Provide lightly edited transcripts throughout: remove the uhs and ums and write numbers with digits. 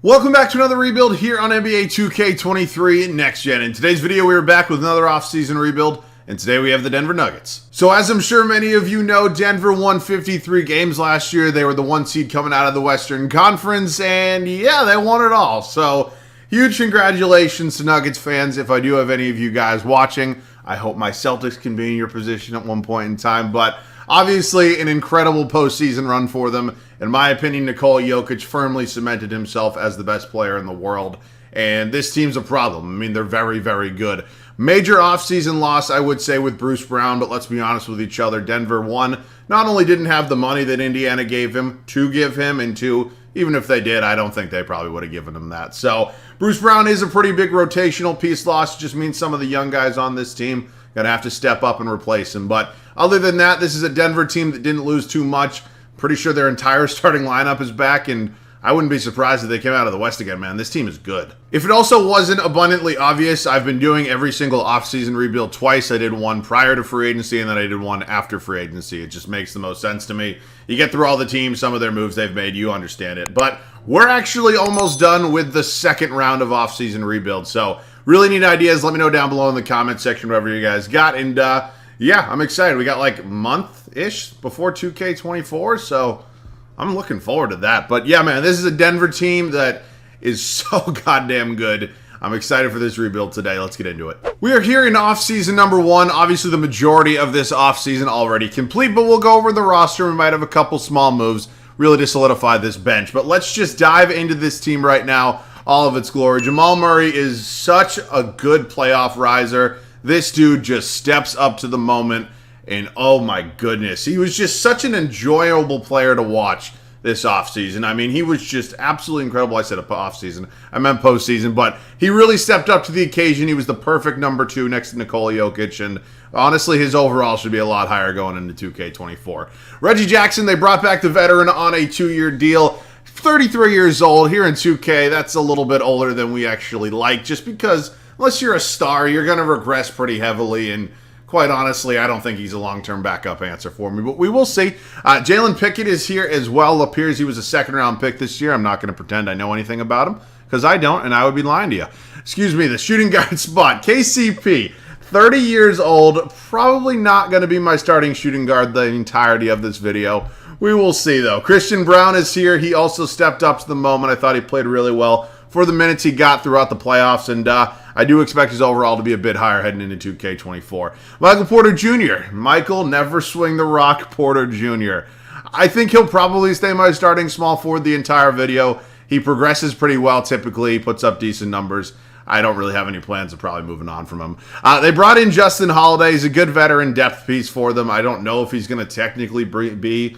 Welcome back to another rebuild here on NBA 2K23 Next Gen. In today's video, we are back with another offseason rebuild, and today we have the Denver Nuggets. So as I'm sure many of you know, Denver won 53 games last year. They were the 1 seed coming out of the Western Conference, and yeah, they won it all. So huge congratulations to Nuggets fans. If I do have any of you guys watching, I hope my Celtics can be in your position at one point in time, but obviously an incredible postseason run for them. In my opinion, Nikola Jokic firmly cemented himself as the best player in the world, and this team's a problem. I mean, they're very, very good. Major offseason loss, I would say, with Bruce Brown, but let's be honest with each other. Denver, one, not only didn't have the money that Indiana gave him to give him, and two, even if they did, I don't think they probably would have given him that. So Bruce Brown is a pretty big rotational piece loss. It just means some of the young guys on this team going to have to step up and replace him. But other than that, this is a Denver team that didn't lose too much. Pretty sure their entire starting lineup is back, and I wouldn't be surprised if they came out of the West again, man. This team is good. If it also wasn't abundantly obvious, I've been doing every single offseason rebuild twice. I did one prior to free agency, and then I did one after free agency. It just makes the most sense to me. You get through all the teams, some of their moves they've made, you understand it. But we're actually almost done with the second round of offseason rebuild. So really neat ideas. Let me know down below in the comment section whatever you guys got. And yeah, I'm excited. We got like a month-ish before 2K24, so I'm looking forward to that. But yeah, man, this is a Denver team that is so goddamn good. I'm excited for this rebuild today. Let's get into it. We are here in offseason number 1. Obviously, the majority of this offseason already complete, but we'll go over the roster. We might have a couple small moves really to solidify this bench. But let's just dive into this team right now, all of its glory. Jamal Murray is such a good playoff riser. This dude just steps up to the moment, and oh my goodness, he was just such an enjoyable player to watch this offseason. I mean, he was just absolutely incredible. I said offseason, I meant postseason, but he really stepped up to the occasion. He was the perfect number 2 next to Nikola Jokic, and honestly, his overall should be a lot higher going into 2K24. Reggie Jackson, they brought back the veteran on a 2-year deal. 33 years old here in 2K. That's a little bit older than we actually like, just because unless you're a star, you're going to regress pretty heavily, and quite honestly, I don't think he's a long-term backup answer for me, but we will see. Jalen Pickett is here as well. Appears he was a second-round pick this year. I'm not going to pretend I know anything about him, because I don't, and I would be lying to you. Excuse me, the shooting guard spot. KCP, 30 years old, probably not going to be my starting shooting guard the entirety of this video. We will see, though. Christian Brown is here. He also stepped up to the moment. I thought he played really well for the minutes he got throughout the playoffs, and I do expect his overall to be a bit higher heading into 2K24. Michael Porter Jr. Michael, never swing the rock, Porter Jr. I think he'll probably stay my starting small forward the entire video. He progresses pretty well typically, puts up decent numbers. I don't really have any plans of probably moving on from him. They brought in Justin Holiday. He's a good veteran depth piece for them. I don't know if he's going to technically be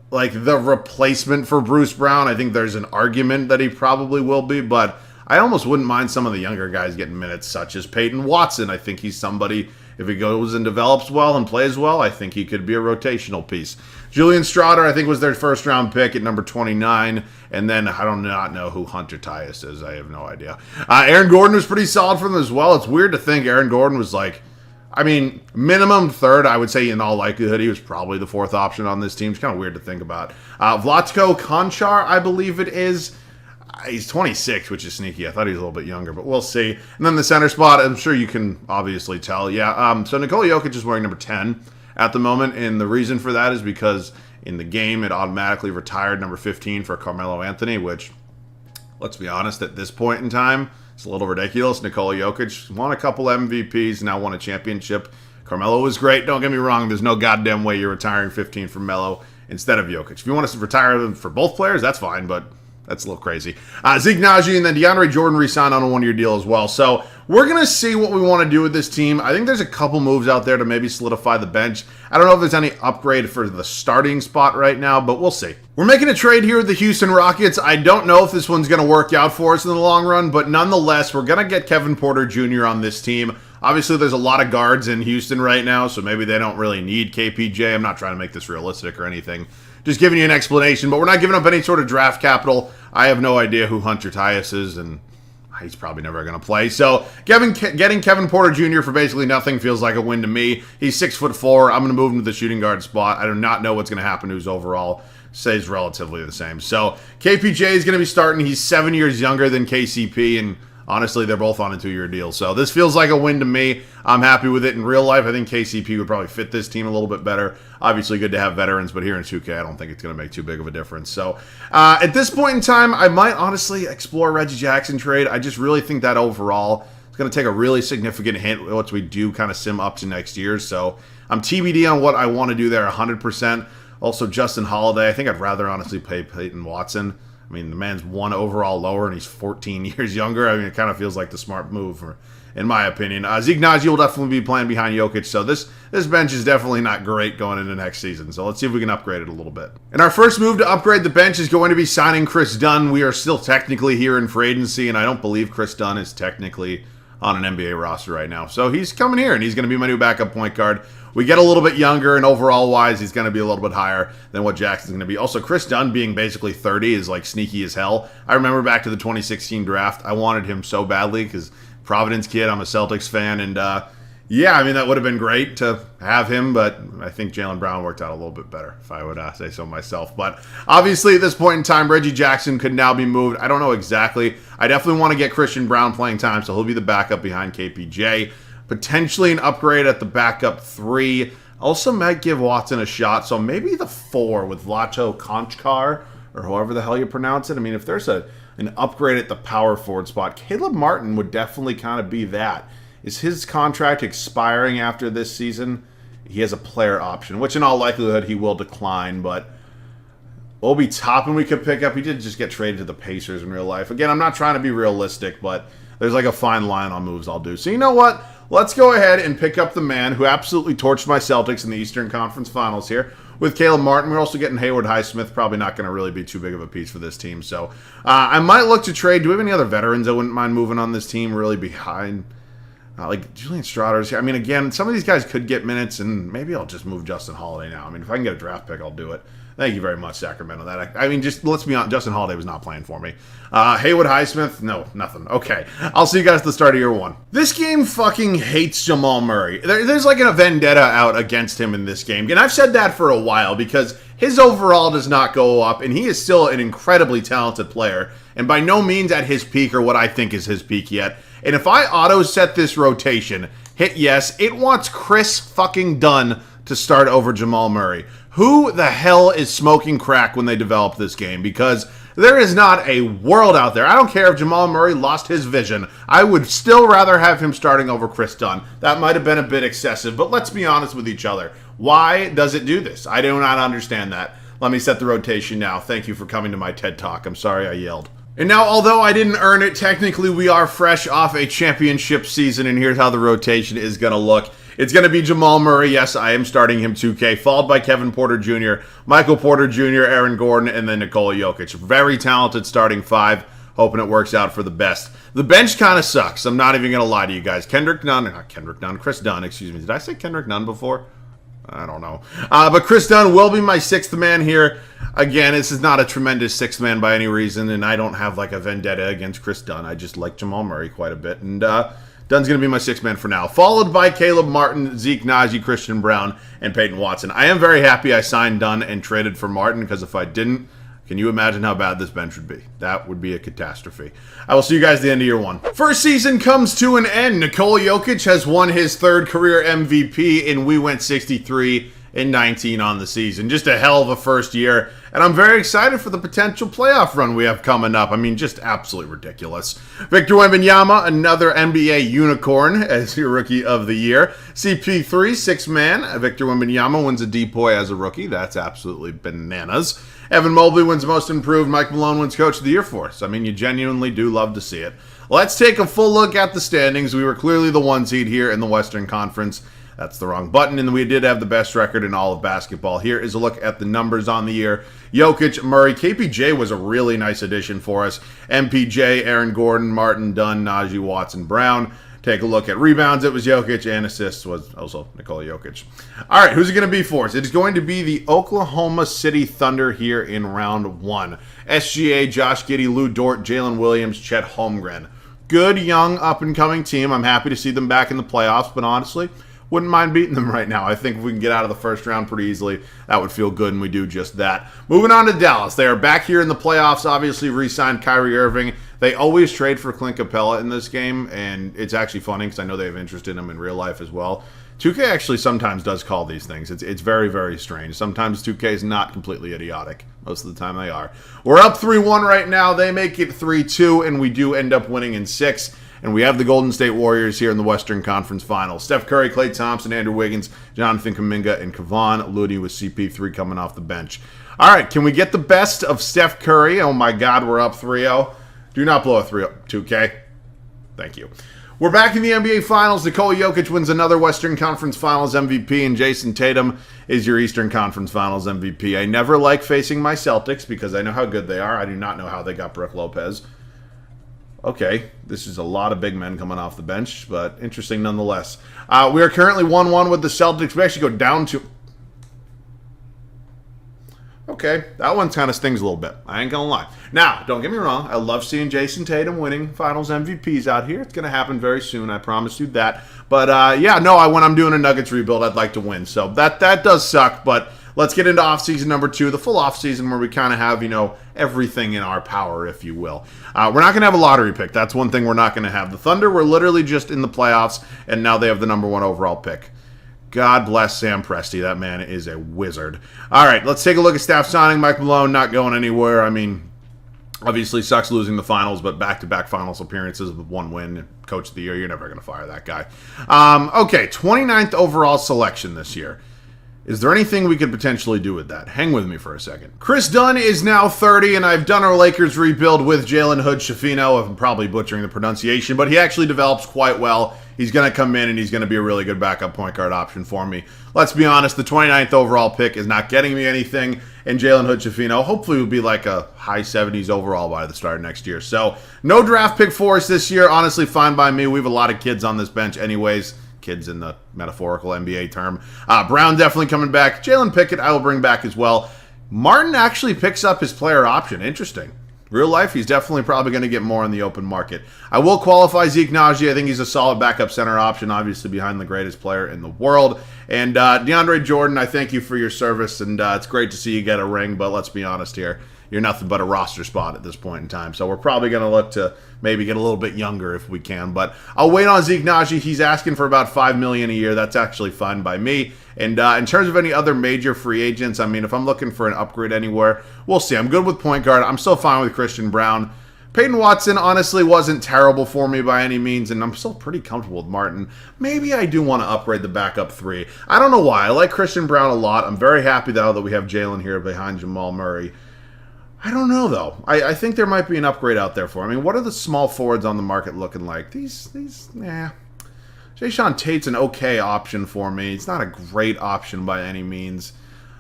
like the replacement for Bruce Brown. I think there's an argument that he probably will be, but I almost wouldn't mind some of the younger guys getting minutes, such as Peyton Watson. I think he's somebody, if he goes and develops well and plays well, I think he could be a rotational piece. Julian Strawder, I think, was their first-round pick at number 29, and then I do not know who Hunter Tyus is. I have no idea. Aaron Gordon was pretty solid for them as well. It's weird to think Aaron Gordon was like, I mean, minimum third. I would say in all likelihood he was probably the 4th option on this team. It's kind of weird to think about. Vlatko Konchar, I believe it is. He's 26, which is sneaky. I thought he was a little bit younger, but we'll see. And then the center spot, I'm sure you can obviously tell. Yeah, so Nikola Jokic is wearing number 10 at the moment, and the reason for that is because in the game it automatically retired number 15 for Carmelo Anthony, which, let's be honest, at this point in time, it's a little ridiculous. Nikola Jokic won a couple MVPs, now won a championship. Carmelo was great, don't get me wrong. There's no goddamn way you're retiring 15 for Melo instead of Jokic. If you want to retire them for both players, that's fine, but that's a little crazy. Zeke Naji and then DeAndre Jordan re-signed on a 1-year deal as well. So we're going to see what we want to do with this team. I think there's a couple moves out there to maybe solidify the bench. I don't know if there's any upgrade for the starting spot right now, but we'll see. We're making a trade here with the Houston Rockets. I don't know if this one's going to work out for us in the long run, but nonetheless, we're going to get Kevin Porter Jr. on this team. Obviously, there's a lot of guards in Houston right now, so maybe they don't really need KPJ. I'm not trying to make this realistic or anything. Just giving you an explanation, but we're not giving up any sort of draft capital. I have no idea who Hunter Tyus is, and he's probably never going to play. So getting Kevin Porter Jr. for basically nothing feels like a win to me. He's 6'4". I'm going to move him to the shooting guard spot. I do not know what's going to happen to his overall. stays relatively the same. So KPJ is going to be starting. He's 7 years younger than KCP, and honestly, they're both on a 2-year deal. So this feels like a win to me. I'm happy with it. In real life, I think KCP would probably fit this team a little bit better. Obviously, good to have veterans, but here in 2K, I don't think it's going to make too big of a difference. So at this point in time, I might honestly explore Reggie Jackson trade. I just really think that overall it's going to take a really significant hit once we do kind of sim up to next year. So I'm TBD on what I want to do there 100%. Also, Justin Holiday, I think I'd rather honestly pay Peyton Watson. I mean, the man's 1 overall lower, and he's 14 years younger. I mean, it kind of feels like the smart move, in my opinion. Zeke Naji will definitely be playing behind Jokic, so this bench is definitely not great going into next season. So let's see if we can upgrade it a little bit. And our first move to upgrade the bench is going to be signing Chris Dunn. We are still technically here in free agency, and I don't believe Chris Dunn is technically on an NBA roster right now. So he's coming here, and he's going to be my new backup point guard. We get a little bit younger, and overall-wise, he's going to be a little bit higher than what Jackson's going to be. Also, Chris Dunn being basically 30 is, like, sneaky as hell. I remember back to the 2016 draft, I wanted him so badly because Providence kid, I'm a Celtics fan, and, yeah, I mean, that would have been great to have him, but I think Jaylen Brown worked out a little bit better, if I would say so myself. But obviously, at this point in time, Reggie Jackson could now be moved. I don't know exactly. I definitely want to get Christian Brown playing time, so he'll be the backup behind KPJ. Potentially an upgrade at the backup 3. Also might give Watson a shot, so maybe the 4 with Lato Konchkar, or however the hell you pronounce it. I mean, if there's an upgrade at the power forward spot, Caleb Martin would definitely kind of be that. Is his contract expiring after this season? He has a player option, which in all likelihood he will decline, but Obi Toppin we could pick up. He did just get traded to the Pacers in real life. Again, I'm not trying to be realistic, but there's like a fine line on moves I'll do. So you know what? Let's go ahead and pick up the man who absolutely torched my Celtics in the Eastern Conference Finals here with Caleb Martin. We're also getting Hayward Highsmith. Probably not going to really be too big of a piece for this team. So I might look to trade. Do we have any other veterans I wouldn't mind moving on this team really behind? Like Julian Strawder's here. I mean, again, some of these guys could get minutes, and maybe I'll just move Justin Holiday now. I mean, if I can get a draft pick, I'll do it. Thank you very much, Sacramento. I mean, just let's be honest, Justin Holiday was not playing for me. Haywood Highsmith, no, nothing. Okay, I'll see you guys at the start of year 1. This game fucking hates Jamal Murray. There's like a vendetta out against him in this game. And I've said that for a while because his overall does not go up, and he is still an incredibly talented player, and by no means at his peak or what I think is his peak yet. And if I auto-set this rotation, hit yes, it wants Chris fucking Dunn to start over Jamal Murray. Who the hell is smoking crack when they develop this game? Because there is not a world out there. I don't care if Jamal Murray lost his vision. I would still rather have him starting over Chris Dunn. That might have been a bit excessive, but let's be honest with each other. Why does it do this? I do not understand that. Let me set the rotation now. Thank you for coming to my TED Talk. I'm sorry I yelled. And now, although I didn't earn it, technically we are fresh off a championship season, and here's how the rotation is going to look. It's going to be Jamal Murray. Yes, I am starting him 2K, followed by Kevin Porter Jr., Michael Porter Jr., Aaron Gordon, and then Nikola Jokic. Very talented starting 5. Hoping it works out for the best. The bench kind of sucks. I'm not even going to lie to you guys. Chris Dunn, excuse me. Did I say Kendrick Nunn before? I don't know. But Chris Dunn will be my 6th man here. Again, this is not a tremendous 6th man by any reason, and I don't have like a vendetta against Chris Dunn. I just like Jamal Murray quite a bit, and Dunn's going to be my 6th man for now. Followed by Caleb Martin, Zeke Naji, Christian Brown, and Peyton Watson. I am very happy I signed Dunn and traded for Martin, because if I didn't, can you imagine how bad this bench would be? That would be a catastrophe. I will see you guys at the end of year 1. First season comes to an end. Nikola Jokic has won his 3rd career MVP, and we went 63-19 on the season. Just a hell of a first year, and I'm very excited for the potential playoff run we have coming up. I mean, just absolutely ridiculous. Victor Wembanyama, another NBA unicorn as your rookie of the year. CP3, 6th man. Victor Wembanyama wins a DPOY as a rookie. That's absolutely bananas. Evan Mobley wins Most Improved. Mike Malone wins Coach of the Year for us. I mean, you genuinely do love to see it. Let's take a full look at the standings. We were clearly the 1 seed here in the Western Conference. That's the wrong button, and we did have the best record in all of basketball. Here is a look at the numbers on the year. Jokic, Murray, KPJ was a really nice addition for us. MPJ, Aaron Gordon, Martin, Dunn, Najee, Watson, Brown. Take a look at rebounds. It was Jokic, and assists was also Nikola Jokic. All right, who's it going to be for us? It's going to be the Oklahoma City Thunder here in round 1. SGA, Josh Giddey, Lou Dort, Jalen Williams, Chet Holmgren. Good, young, up-and-coming team. I'm happy to see them back in the playoffs, but honestly, wouldn't mind beating them right now. I think if we can get out of the first round pretty easily, that would feel good, and we do just that. Moving on to Dallas. They are back here in the playoffs, obviously re-signed Kyrie Irving. They always trade for Clint Capella in this game, and it's actually funny because I know they have interest in him in real life as well. 2K actually sometimes does call these things. It's very, very strange. Sometimes 2K is not completely idiotic. Most of the time they are. We're up 3-1 right now. They make it 3-2, and we do end up winning in 6. And we have the Golden State Warriors here in the Western Conference Finals. Steph Curry, Klay Thompson, Andrew Wiggins, Jonathan Kuminga, and Kevon Looney with CP3 coming off the bench. All right, can we get the best of Steph Curry? Oh my God, we're up 3-0. Do not blow a 3-0, 2K. Thank you. We're back in the NBA Finals. Nikola Jokic wins another Western Conference Finals MVP, and Jason Tatum is your Eastern Conference Finals MVP. I never like facing my Celtics because I know how good they are. I do not know how they got Brook Lopez. Okay, this is a lot of big men coming off the bench, but interesting nonetheless. We are currently 1-1 with the Celtics. We actually go down to... Okay, that one kind of stings a little bit. I ain't gonna lie. Now, don't get me wrong. I love seeing Jason Tatum winning Finals MVPs out here. It's gonna happen very soon. I promise you that. But yeah, no. When I'm doing a Nuggets rebuild, I'd like to win. So that does suck. But let's get into offseason number 2, the full offseason where we kind of have everything in our power, if you will. We're not gonna have a lottery pick. That's one thing we're not gonna have. The Thunder were literally just in the playoffs, and now they have the number 1 overall pick. God bless Sam Presti. That man is a wizard. All right, let's take a look at staff signing. Mike Malone not going anywhere. I mean, obviously sucks losing the finals, but back-to-back finals appearances with 1 win. Coach of the year, you're never going to fire that guy. Okay, 29th overall selection this year. Is there anything we could potentially do with that? Hang with me for a second. Chris Dunn is now 30, and I've done our Lakers rebuild with Jalen Hood-Schifino. I'm probably butchering the pronunciation, but he actually develops quite well. He's going to come in, and he's going to be a really good backup point guard option for me. Let's be honest, the 29th overall pick is not getting me anything, and Jalen Hood-Schifino hopefully will be like a high 70s overall by the start of next year. So no draft pick for us this year. Honestly, fine by me. We have a lot of kids on this bench anyways. Kids in the metaphorical NBA term. Brown definitely coming back. Jalen Pickett I will bring back as well. Martin actually picks up his player option. Interesting. Real life, he's definitely probably going to get more in the open market. I will qualify Zeke Naji. I think he's a solid backup center option, obviously behind the greatest player in the world. And DeAndre Jordan, I thank you for your service, and it's great to see you get a ring, but let's be honest here. You're nothing but a roster spot at this point in time. So we're probably going to look to maybe get a little bit younger if we can. But I'll wait on Zeke Naji. He's asking for about $5 million a year. That's actually fine by me. And in terms of any other major free agents, I mean, if I'm looking for an upgrade anywhere, we'll see. I'm good with point guard. I'm still fine with Christian Brown. Peyton Watson honestly wasn't terrible for me by any means, and I'm still pretty comfortable with Martin. Maybe I do want to upgrade the backup 3. I don't know why. I like Christian Brown a lot. I'm very happy now that we have Jalen here behind Jamal Murray. I don't know, though. I think there might be an upgrade out there for him. I mean, what are the small forwards on the market looking like? Jayshawn Tate's an okay option for me. It's not a great option by any means.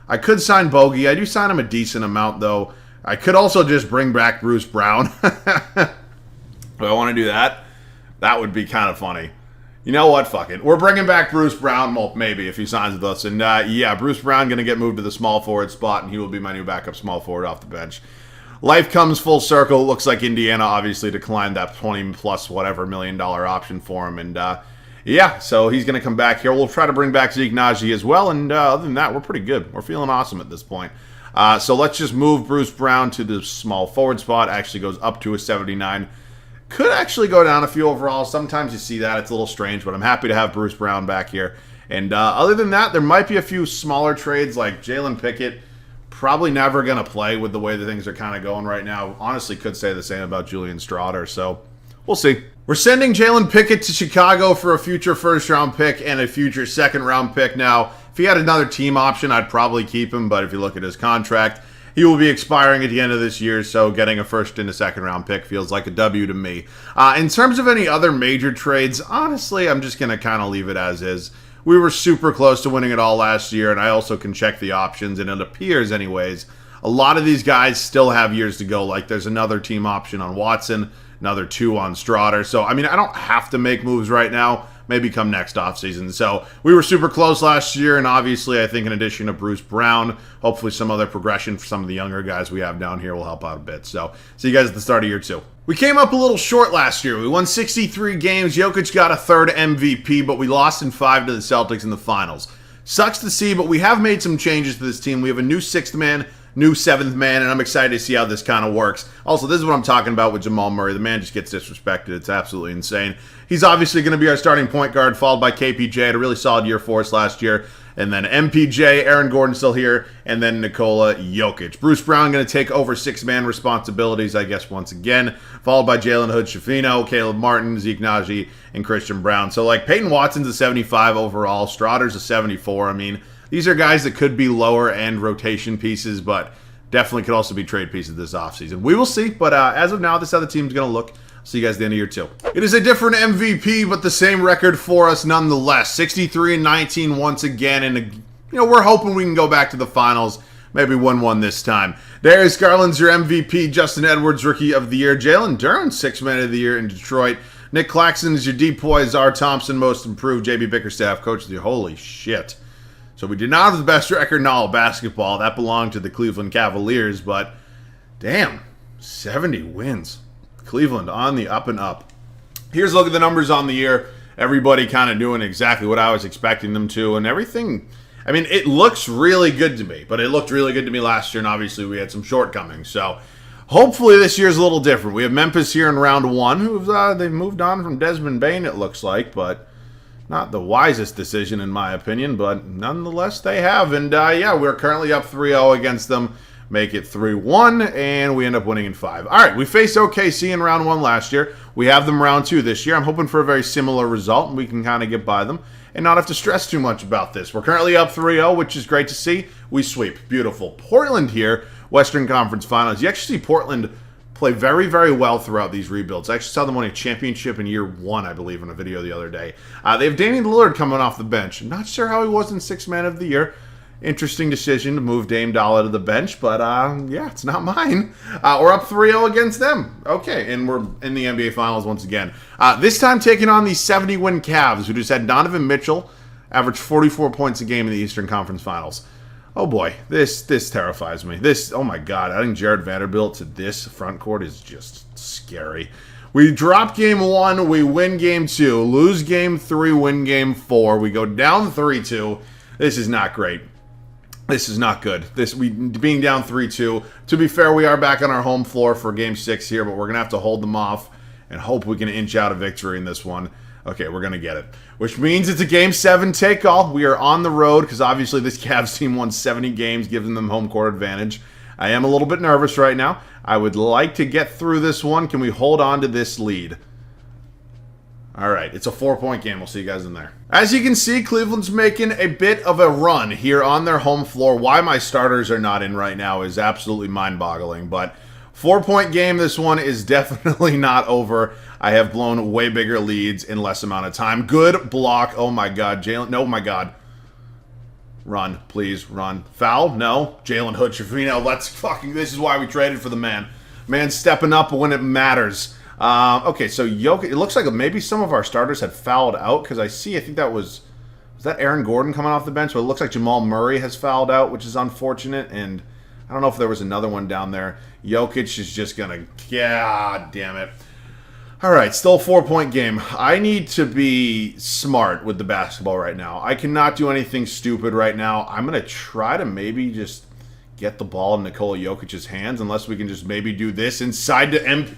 I could sign Bogey. I do sign him a decent amount, though. I could also just bring back Bruce Brown. Do I want to do that? That would be kind of funny. You know what? Fuck it. We're bringing back Bruce Brown. Well, maybe if he signs with us. And yeah, Bruce Brown going to get moved to the small forward spot, and he will be my new backup small forward off the bench. Life comes full circle. It looks like Indiana obviously declined that 20+ whatever $1 million option for him. And yeah, so he's going to come back here. We'll try to bring back Zeke Naji as well. And other than that, we're pretty good. We're feeling awesome at this point. So let's just move Bruce Brown to the small forward spot. Actually goes up to a 79. Could actually go down a few overall. Sometimes you see that. It's a little strange, but I'm happy to have Bruce Brown back here. And other than that, there might be a few smaller trades like Jalen Pickett. Probably never going to play with the way that things are kind of going right now. Honestly, could say the same about Julian Strawder. So we'll see. We're sending Jalen Pickett to Chicago for a future first-round pick and a future second-round pick. Now, if he had another team option, I'd probably keep him. But if you look at his contract, he will be expiring at the end of this year, so getting a first and a second-round pick feels like a W to me. In terms of any other major trades, honestly, I'm just going to kind of leave it as is. We were super close to winning it all last year, and I also can check the options, and it appears, anyways, a lot of these guys still have years to go. Like, there's another team option on Watson, another 2 on Strawder. So, I mean, I don't have to make moves right now, maybe come next offseason. So we were super close last year, and obviously I think in addition to Bruce Brown, hopefully some other progression for some of the younger guys we have down here will help out a bit. So see you guys at the start of year 2. We came up a little short last year. We won 63 games. Jokic got a third MVP, but we lost in 5 to the Celtics in the finals. Sucks to see, but we have made some changes to this team. We have a new 6th man, new 7th man, and I'm excited to see how this kind of works. Also, this is what I'm talking about with Jamal Murray. The man just gets disrespected. It's absolutely insane. He's obviously going to be our starting point guard, followed by KPJ. Had a really solid year for us last year. And then MPJ, Aaron Gordon still here, and then Nikola Jokic. Bruce Brown going to take over 6-man responsibilities, I guess, once again, followed by Jalen Hood-Schifino, Caleb Martin, Zeke Naji, and Christian Brown. So, like, Peyton Watson's a 75 overall. Strawder's a 74. I mean, these are guys that could be lower-end rotation pieces, but definitely could also be trade pieces this offseason. We will see, but as of now, this is how the team's going to look. See you guys at the end of year 2. It is a different MVP, but the same record for us nonetheless. 63-19 once again, and we're hoping we can go back to the finals, maybe win one this time. Darius Garland's your MVP. Justin Edwards, Rookie of the Year. Jalen Duren, 6th Man of the Year in Detroit. Nick Claxton is your DPOY. Czar Thompson, Most Improved. JB Bickerstaff, Coach of the Year. Holy shit. So we did not have the best record in all of basketball. That belonged to the Cleveland Cavaliers, but damn, 70 wins. Cleveland on the up and up. Here's a look at the numbers on the year. Everybody kind of doing exactly what I was expecting them to, and everything. I mean, it looks really good to me, but it looked really good to me last year, and obviously we had some shortcomings. So hopefully this year's a little different. We have Memphis here in round 1, who've they've moved on from Desmond Bane, it looks like, but not the wisest decision in my opinion, but nonetheless they have. And yeah, we're currently up 3-0 against them. Make it 3-1, and we end up winning in 5. All right, we faced OKC in round 1 last year. We have them round 2 this year. I'm hoping for a very similar result, and we can kind of get by them and not have to stress too much about this. We're currently up 3-0, which is great to see. We sweep. Beautiful. Portland here, Western Conference Finals. You actually see Portland play very, very well throughout these rebuilds. I actually saw them win a championship in year 1, I believe, in a video the other day. They have Damian Lillard coming off the bench. I'm not sure how he was in 6th Man of the Year. Interesting decision to move Dame Dolla to the bench, but yeah, it's not mine. We're up 3-0 against them. Okay, and we're in the NBA Finals once again. This time taking on the 70-win Cavs, who just had Donovan Mitchell average 44 points a game in the Eastern Conference Finals. Oh boy, this terrifies me. Oh my God, adding Jared Vanderbilt to this front court is just scary. We drop game 1, we win game 2, lose game 3, win game 4. We go down 3-2. This is not great. This is not good. Being down 3-2. To be fair, we are back on our home floor for Game 6 here, but we're going to have to hold them off and hope we can inch out a victory in this one. Okay, we're going to get it. Which means it's a Game 7 take-all. We are on the road because obviously this Cavs team won 70 games, giving them home court advantage. I am a little bit nervous right now. I would like to get through this one. Can we hold on to this lead? All right, it's a 4-point game. We'll see you guys in there. As you can see, Cleveland's making a bit of a run here on their home floor. Why my starters are not in right now is absolutely mind-boggling, but 4-point game, this one is definitely not over. I have blown way bigger leads in less amount of time. Good block. Oh, my God. Jalen. No, my God. Run, please, run. Foul? No. Jalen Hood-Schifino. Let's fucking... This is why we traded for the man. Man's stepping up when it matters. Okay, so Jokic, it looks like maybe some of our starters had fouled out because I think that was that Aaron Gordon coming off the bench? But it looks like Jamal Murray has fouled out, which is unfortunate, and I don't know if there was another one down there. Jokic is just going to, God damn it. All right, still a 4-point game. I need to be smart with the basketball right now. I cannot do anything stupid right now. I'm going to try to maybe just get the ball in Nikola Jokic's hands, unless we can just maybe do this inside the empty.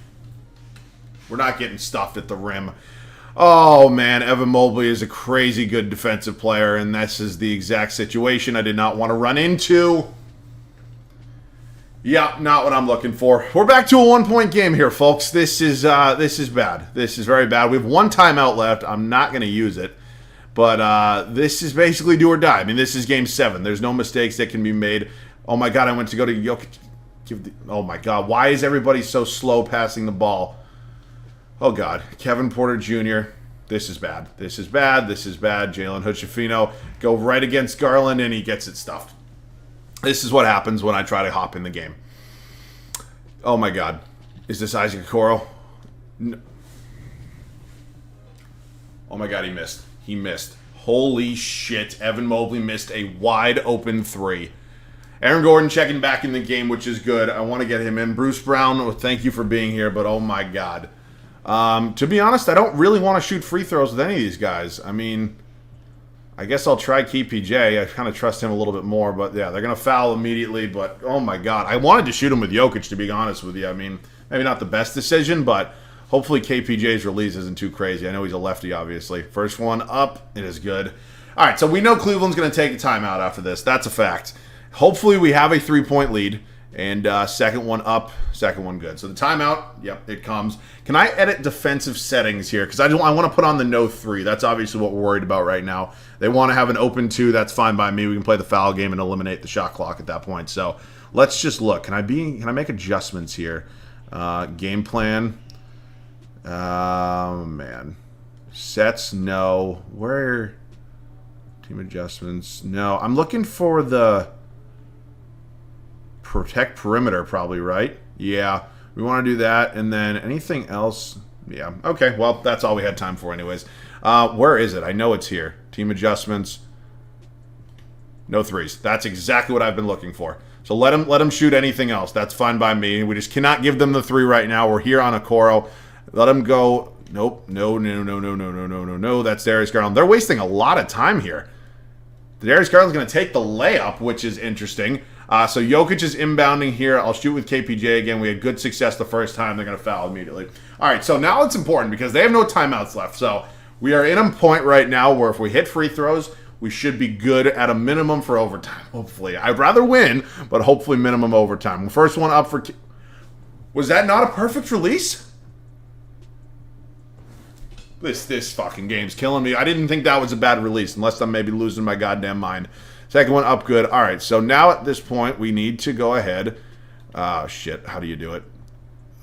We're not getting stuffed at the rim. Oh, man, Evan Mobley is a crazy good defensive player, and this is the exact situation I did not want to run into. Yeah, not what I'm looking for. We're back to a 1-point game here, folks. This is bad. This is very bad. We have 1 timeout left. I'm not going to use it, but this is basically do or die. I mean, this is Game 7. There's no mistakes that can be made. Oh, my God, I went to go to Jokic. Oh, my God, why is everybody so slow passing the ball? Oh, God. Kevin Porter Jr. This is bad. This is bad. This is bad. Jalen Hood-Schifino go right against Garland, and he gets it stuffed. This is what happens when I try to hop in the game. Oh, my God. Is this Isaac Okoro? No. Oh my God, he missed. He missed. Holy shit. Evan Mobley missed a wide open three. Aaron Gordon checking back in the game, which is good. I want to get him in. Bruce Brown, thank you for being here, but oh my God. To be honest, I don't really want to shoot free throws with any of these guys. I mean, I guess I'll try KPJ. I kind of trust him a little bit more, but yeah, they're going to foul immediately, but oh my God. I wanted to shoot him with Jokic, to be honest with you. I mean, maybe not the best decision, but hopefully KPJ's release isn't too crazy. I know he's a lefty, obviously. First one up. It is good. All right, so we know Cleveland's going to take a timeout after this. That's a fact. Hopefully we have a 3-point lead. And second one up, second one good. So the timeout, yep, it comes. Can I edit defensive settings here? Because I want to put on the no 3. That's obviously what we're worried about right now. They want to have an open 2. That's fine by me. We can play the foul game and eliminate the shot clock at that point. So let's just look. Can I make adjustments here? Game plan. Man. Sets, no. Where? Team adjustments, no. I'm looking for the protect perimeter, probably, right? Yeah, we want to do that. And then anything else? Yeah, okay, well, that's all we had time for anyways. Where is it? I know it's here. Team adjustments. No 3s. That's exactly what I've been looking for. So let him shoot anything else. That's fine by me. We just cannot give them the 3 right now. We're here on a Coro. Let him go. Nope. No. That's Darius Garland. They're wasting a lot of time here. Darius Garland's going to take the layup, which is interesting. So Jokic is inbounding here. I'll shoot with KPJ again. We had good success the first time. They're going to foul immediately. All right, so now it's important because they have no timeouts left. So we are in a point right now where if we hit free throws, we should be good at a minimum for overtime, hopefully. I'd rather win, but hopefully minimum overtime. First one up for... Was that not a perfect release? This fucking game's killing me. I didn't think that was a bad release, unless I'm maybe losing my goddamn mind. Second one up good. All right, so now at this point, we need to go ahead. Shit, how do you do it?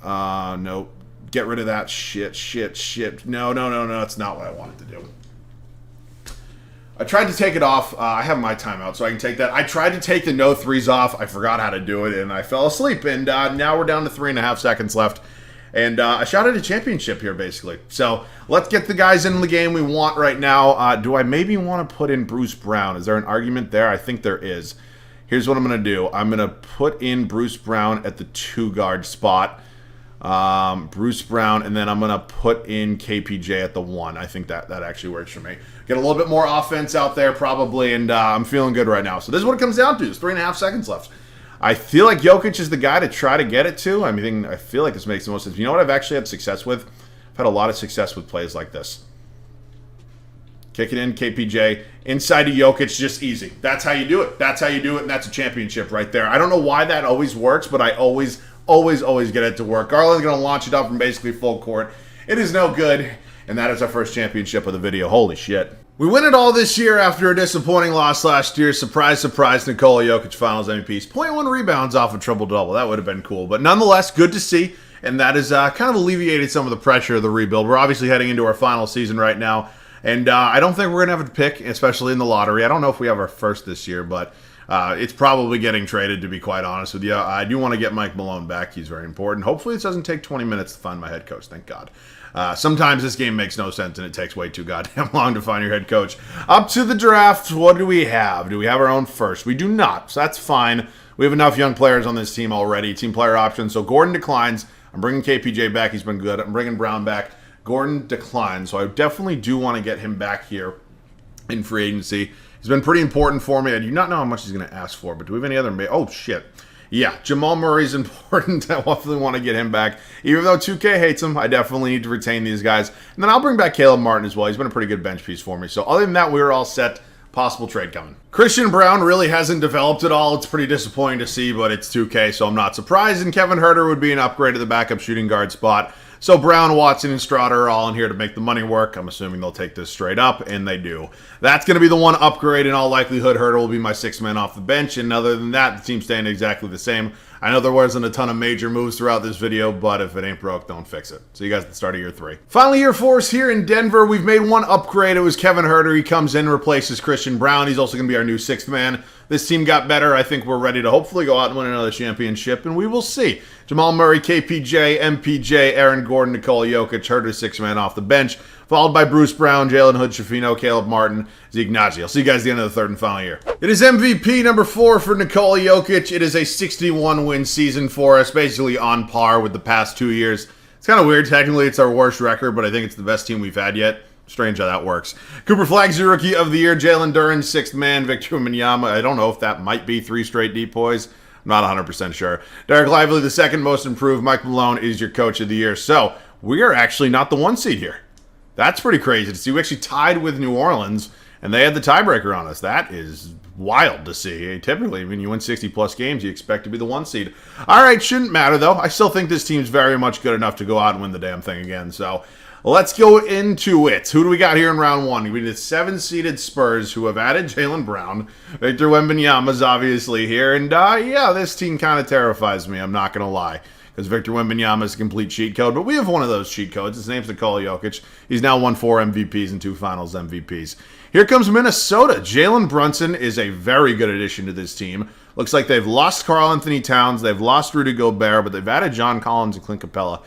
No. Get rid of that shit. No, that's not what I wanted to do. I tried to take it off. I have my timeout, so I can take that. I tried to take the no 3s off. I forgot how to do it, and I fell asleep. And now we're down to 3.5 seconds left. And I shot at a championship here, basically. So let's get the guys in the game we want right now. Do I maybe want to put in Bruce Brown? Is there an argument there? I think there is. Here's what I'm going to do. I'm going to put in Bruce Brown at the 2-guard spot. Bruce Brown, and then I'm going to put in KPJ at the 1. I think that actually works for me. Get a little bit more offense out there, probably, and I'm feeling good right now. So this is what it comes down to. There's 3.5 seconds left. I feel like Jokic is the guy to try to get it to. I mean, I feel like this makes the most sense. You know what I've actually had success with? I've had a lot of success with plays like this. Kick it in, KPJ. Inside to Jokic, just easy. That's how you do it. That's how you do it, and that's a championship right there. I don't know why that always works, but I always get it to work. Garland's going to launch it up from basically full court. It is no good, and that is our first championship of the video. Holy shit. We win it all this year after a disappointing loss last year. Surprise, surprise, Nikola Jokic Finals MVP. 0.1 rebounds off a triple-double. That would have been cool. But nonetheless, good to see. And that has kind of alleviated some of the pressure of the rebuild. We're obviously heading into our final season right now. And I don't think we're going to have to pick, especially in the lottery. I don't know if we have our first this year, but it's probably getting traded, to be quite honest with you. I do want to get Mike Malone back. He's very important. Hopefully this doesn't take 20 minutes to find my head coach. Thank God. Sometimes this game makes no sense and it takes way too goddamn long to find your head coach. Up to the draft, what do we have? Do we have our own first? We do not, so that's fine. We have enough young players on this team already. Team player options. So Gordon declines. I'm bringing KPJ back. He's been good. I'm bringing Brown back. Gordon declines. So I definitely do want to get him back here in free agency. He's been pretty important for me. I do not know how much he's going to ask for, but do we have any other... Oh, shit. Yeah, Jamal Murray's important. I definitely want to get him back. Even though 2K hates him, I definitely need to retain these guys. And then I'll bring back Caleb Martin as well. He's been a pretty good bench piece for me. So other than that, we were all set. Possible trade coming. Christian Brown really hasn't developed at all. It's pretty disappointing to see, but it's 2K, so I'm not surprised. And Kevin Huerter would be an upgrade at the backup shooting guard spot. So Brown, Watson, and Strada are all in here to make the money work. I'm assuming they'll take this straight up, and they do. That's going to be the one upgrade. In all likelihood, Huerter will be my 6th man off the bench. And other than that, the team's staying exactly the same. I know there wasn't a ton of major moves throughout this video, but if it ain't broke, don't fix it. See you guys at the start of year 3. Finally, year 4 is here in Denver. We've made one upgrade. It was Kevin Huerter. He comes in, replaces Christian Brown. He's also going to be our new 6th man. This team got better. I think we're ready to hopefully go out and win another championship, and we will see. Jamal Murray, KPJ, MPJ, Aaron Gordon, Nikola Jokic, Huerter 6th man off the bench. followed by Bruce Brown, Jalen Hood, Schifino, Caleb Martin, Zeke Naji. I'll see you guys at the end of the third and final year. It is MVP number 4 for Nikola Jokic. It is a 61-win season for us, basically on par with the past 2 years. It's kind of weird. Technically, it's our worst record, but I think it's the best team we've had yet. Strange how that works. Cooper Flagg's your Rookie of the Year. Jalen Duren, 6th man. Victor Wembanyama. I don't know if that might be 3 straight depoys. I'm not 100% sure. Derek Lively, the 2nd most improved. Mike Malone is your Coach of the Year. So, we are actually not the 1 seed here. That's pretty crazy to see. We actually tied with New Orleans, and they had the tiebreaker on us. That is wild to see. Typically, when you win 60-plus games, you expect to be the 1 seed. All right, shouldn't matter, though. I still think this team's very much good enough to go out and win the damn thing again. So, let's go into it. Who do we got here in round 1? We did 7-seeded Spurs who have added Jaylen Brown. Victor Wembanyama's obviously here. And, yeah, this team kind of terrifies me. I'm not going to lie. Because Victor Wembanyama is a complete cheat code. But we have one of those cheat codes. His name's Nikola Jokic. He's now won 4 MVPs and 2 Finals MVPs. Here comes Minnesota. Jalen Brunson is a very good addition to this team. Looks like they've lost Karl Anthony Towns. They've lost Rudy Gobert. But they've added John Collins and Clint Capella.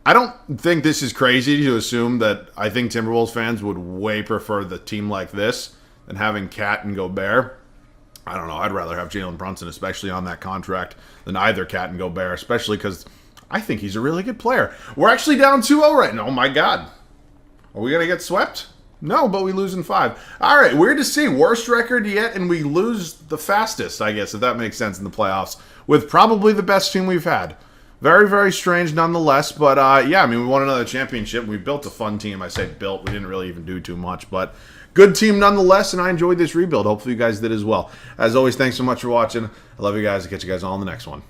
I don't think this is crazy to assume that I think Timberwolves fans would way prefer the team like this than having Cat and Gobert. I don't know. I'd rather have Jalen Brunson, especially on that contract, than either Cat and Gobert, especially because I think he's a really good player. We're actually down 2-0 right now. Oh, my God. Are we going to get swept? No, but we lose in 5. All right, weird to see. Worst record yet, and we lose the fastest, I guess, if that makes sense in the playoffs, with probably the best team we've had. Very, very strange nonetheless, but yeah, I mean, we won another championship. We built a fun team. I say built. We didn't really even do too much, but good team nonetheless, and I enjoyed this rebuild. Hopefully you guys did as well. As always, thanks so much for watching. I love you guys. I'll catch you guys all in the next one.